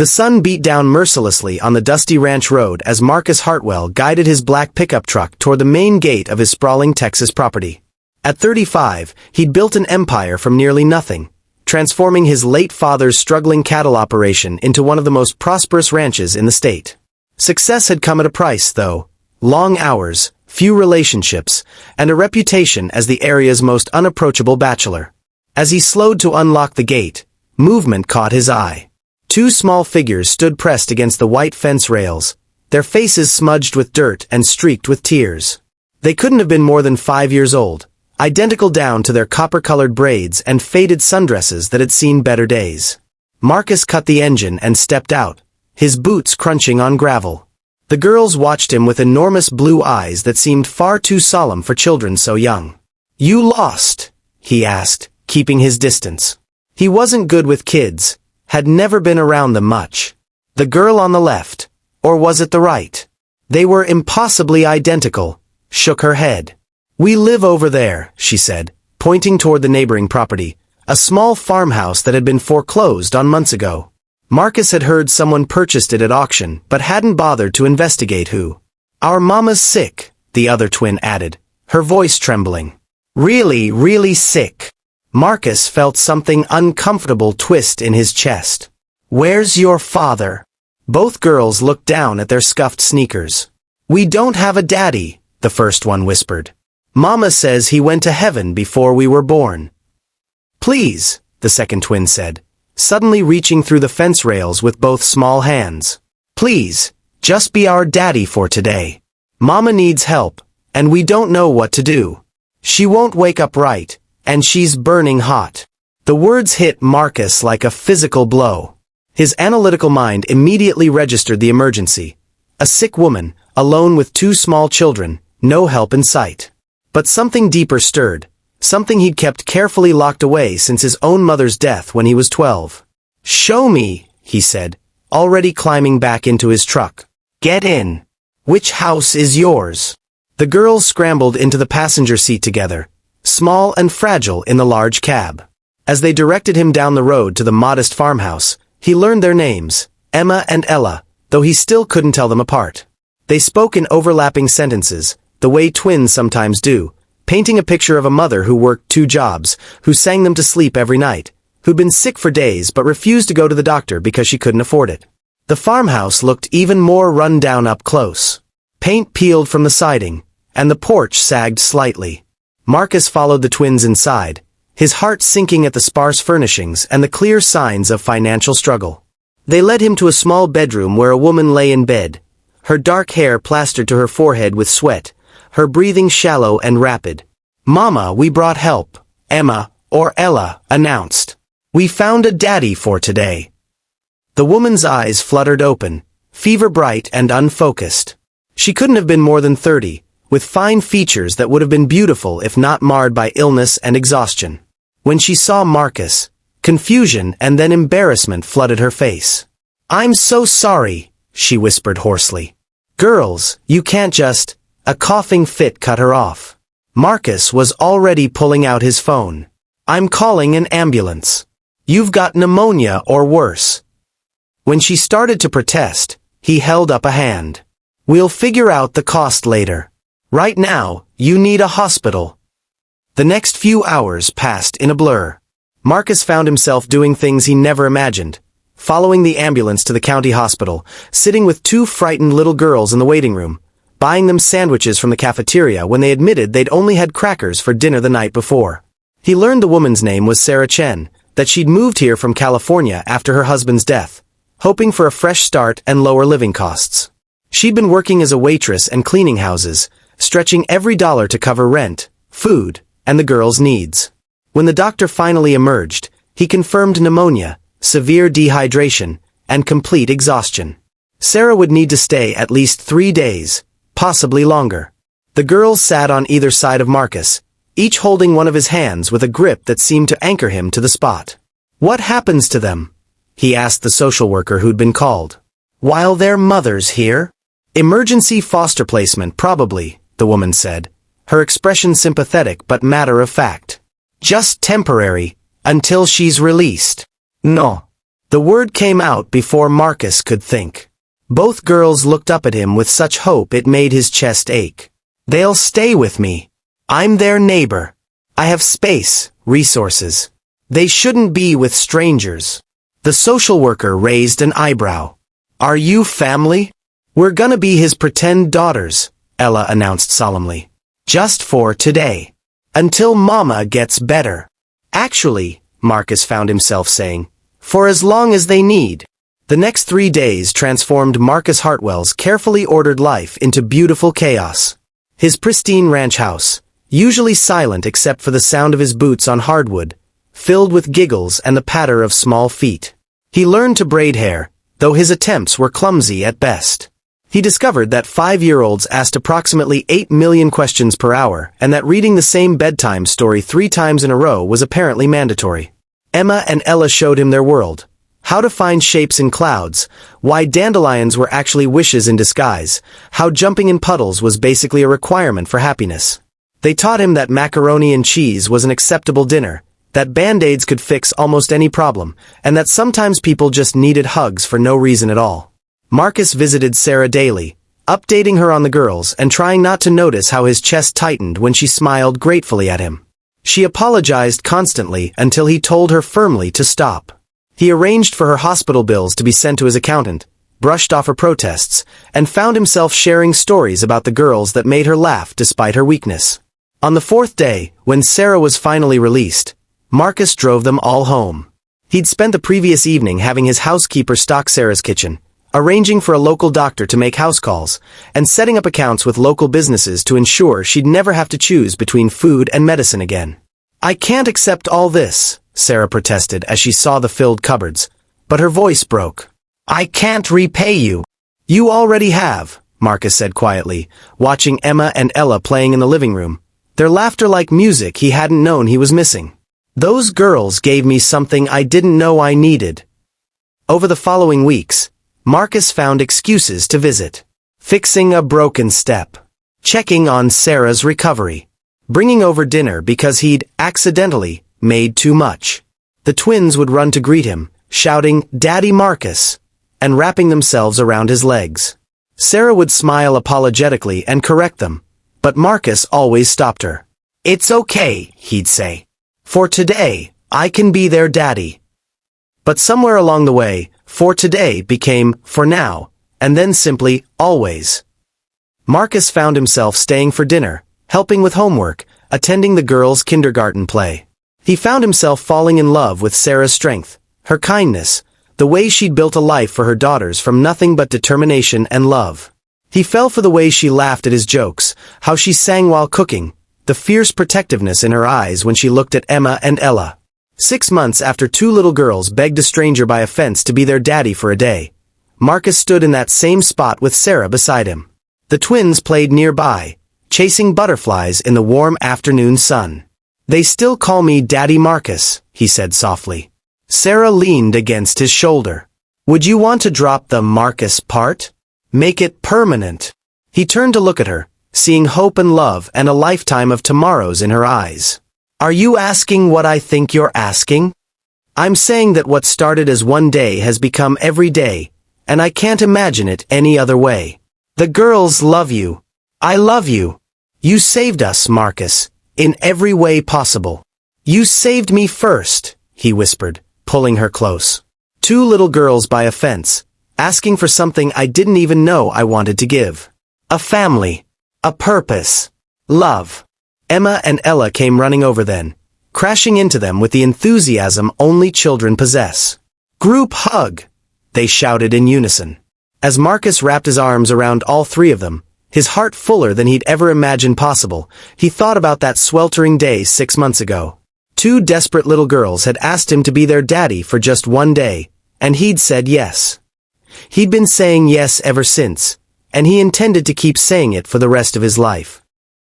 The sun beat down mercilessly on the dusty ranch road as Marcus Hartwell guided his black pickup truck toward the main gate of his sprawling Texas property. At 35, he'd built an empire from nearly nothing, transforming his late father's struggling cattle operation into one of the most prosperous ranches in the state. Success had come at a price, though: long hours, few relationships, and a reputation as the area's most unapproachable bachelor. As he slowed to unlock the gate, movement caught his eye. Two small figures stood pressed against the white fence rails, their faces smudged with dirt and streaked with tears. They couldn't have been more than 5 years old, identical down to their copper-colored braids and faded sundresses that had seen better days. Marcus cut the engine and stepped out, his boots crunching on gravel. The girls watched him with enormous blue eyes that seemed far too solemn for children so young. "You lost?" he asked, keeping his distance. He wasn't good with kids, had never been around them much. The girl on the left, or was it the right? They were impossibly identical, shook her head. "We live over there," she said, pointing toward the neighboring property, a small farmhouse that had been foreclosed on months ago. Marcus had heard someone purchased it at auction, but hadn't bothered to investigate who. "Our mama's sick," the other twin added, her voice trembling. "Really, really sick." Marcus felt something uncomfortable twist in his chest. "Where's your father?" Both girls looked down at their scuffed sneakers. "We don't have a daddy," the first one whispered. "Mama says he went to heaven before we were born." "Please," the second twin said, suddenly reaching through the fence rails with both small hands. "Please, just be our daddy for today. Mama needs help, and we don't know what to do. She won't wake up right, and she's burning hot." The words hit Marcus like a physical blow. His analytical mind immediately registered the emergency. A sick woman, alone with 2 small children, no help in sight. But something deeper stirred. Something he'd kept carefully locked away since his own mother's death when he was 12. "Show me," he said, already climbing back into his truck. "Get in. Which house is yours?" The girls scrambled into the passenger seat together, small and fragile in the large cab. As they directed him down the road to the modest farmhouse, he learned their names, Emma and Ella, though he still couldn't tell them apart. They spoke in overlapping sentences, the way twins sometimes do, painting a picture of a mother who worked 2 jobs, who sang them to sleep every night, who'd been sick for days but refused to go to the doctor because she couldn't afford it. The farmhouse looked even more run down up close. Paint peeled from the siding, and the porch sagged slightly. Marcus followed the twins inside, his heart sinking at the sparse furnishings and the clear signs of financial struggle. They led him to a small bedroom where a woman lay in bed, her dark hair plastered to her forehead with sweat, her breathing shallow and rapid. "Mama, we brought help," Emma, or Ella, announced. "We found a daddy for today." The woman's eyes fluttered open, fever-bright and unfocused. She couldn't have been more than 30, with fine features that would have been beautiful if not marred by illness and exhaustion. When she saw Marcus, confusion and then embarrassment flooded her face. "I'm so sorry," she whispered hoarsely. "Girls, you can't just—" A coughing fit cut her off. Marcus was already pulling out his phone. "I'm calling an ambulance. You've got pneumonia or worse." When she started to protest, he held up a hand. "We'll figure out the cost later. Right now, you need a hospital." The next few hours passed in a blur. Marcus found himself doing things he never imagined, following the ambulance to the county hospital, sitting with 2 frightened little girls in the waiting room, buying them sandwiches from the cafeteria when they admitted they'd only had crackers for dinner the night before. He learned the woman's name was Sarah Chen, that she'd moved here from California after her husband's death, hoping for a fresh start and lower living costs. She'd been working as a waitress and cleaning houses, stretching every dollar to cover rent, food, and the girls' needs. When the doctor finally emerged, he confirmed pneumonia, severe dehydration, and complete exhaustion. Sarah would need to stay at least 3 days, possibly longer. The girls sat on either side of Marcus, each holding one of his hands with a grip that seemed to anchor him to the spot. "What happens to them?" he asked the social worker who'd been called. "While their mother's here?" "Emergency foster placement, probably," the woman said, her expression sympathetic but matter-of-fact. "Just temporary, until she's released." "No," The word came out before Marcus could think. Both girls looked up at him with such hope it made his chest ache. They'll stay with me. I'm their neighbor. I have space, resources. They shouldn't be with strangers. The social worker raised an eyebrow. Are you family? We're gonna be his pretend daughters, Ella announced solemnly. Just for today. Until Mama gets better. Actually, Marcus found himself saying, for as long as they need. The next 3 days transformed Marcus Hartwell's carefully ordered life into beautiful chaos. His pristine ranch house, usually silent except for the sound of his boots on hardwood, filled with giggles and the patter of small feet. He learned to braid hair, though his attempts were clumsy at best. He discovered that 5-year-olds asked approximately 8 million questions per hour and that reading the same bedtime story 3 times in a row was apparently mandatory. Emma and Ella showed him their world. How to find shapes in clouds, why dandelions were actually wishes in disguise, how jumping in puddles was basically a requirement for happiness. They taught him that macaroni and cheese was an acceptable dinner, that Band-Aids could fix almost any problem, and that sometimes people just needed hugs for no reason at all. Marcus visited Sarah daily, updating her on the girls and trying not to notice how his chest tightened when she smiled gratefully at him. She apologized constantly until he told her firmly to stop. He arranged for her hospital bills to be sent to his accountant, brushed off her protests, and found himself sharing stories about the girls that made her laugh despite her weakness. On the 4th day, when Sarah was finally released, Marcus drove them all home. He'd spent the previous evening having his housekeeper stock Sarah's kitchen, arranging for a local doctor to make house calls, and setting up accounts with local businesses to ensure she'd never have to choose between food and medicine again. I can't accept all this, Sarah protested as she saw the filled cupboards, but her voice broke. I can't repay you. You already have, Marcus said quietly, watching Emma and Ella playing in the living room, their laughter like music he hadn't known he was missing. Those girls gave me something I didn't know I needed. Over the following weeks, Marcus found excuses to visit. Fixing a broken step. Checking on Sarah's recovery. Bringing over dinner because he'd accidentally made too much. The twins would run to greet him, shouting, Daddy Marcus, and wrapping themselves around his legs. Sarah would smile apologetically and correct them, but Marcus always stopped her. It's okay, he'd say. For today, I can be their daddy. But somewhere along the way, for today became for now, and then simply always. Marcus found himself staying for dinner, helping with homework, attending the girls' kindergarten play. He found himself falling in love with Sarah's strength, her kindness, the way she'd built a life for her daughters from nothing but determination and love. He fell for the way she laughed at his jokes, how she sang while cooking, the fierce protectiveness in her eyes when she looked at Emma and Ella. 6 months after 2 little girls begged a stranger by a fence to be their daddy for a day, Marcus stood in that same spot with Sarah beside him. The twins played nearby, chasing butterflies in the warm afternoon sun. They still call me Daddy Marcus, he said softly. Sarah leaned against his shoulder. Would you want to drop the Marcus part? Make it permanent. He turned to look at her, seeing hope and love and a lifetime of tomorrows in her eyes. Are you asking what I think you're asking? I'm saying that what started as one day has become every day, and I can't imagine it any other way. The girls love you. I love you. You saved us, Marcus, in every way possible. You saved me first, he whispered, pulling her close. 2 little girls by a fence, asking for something I didn't even know I wanted to give. A family. A purpose. Love. Emma and Ella came running over then, crashing into them with the enthusiasm only children possess. Group hug, they shouted in unison. As Marcus wrapped his arms around all 3 of them, his heart fuller than he'd ever imagined possible, he thought about that sweltering day 6 months ago. 2 desperate little girls had asked him to be their daddy for just one day, and he'd said yes. He'd been saying yes ever since, and he intended to keep saying it for the rest of his life.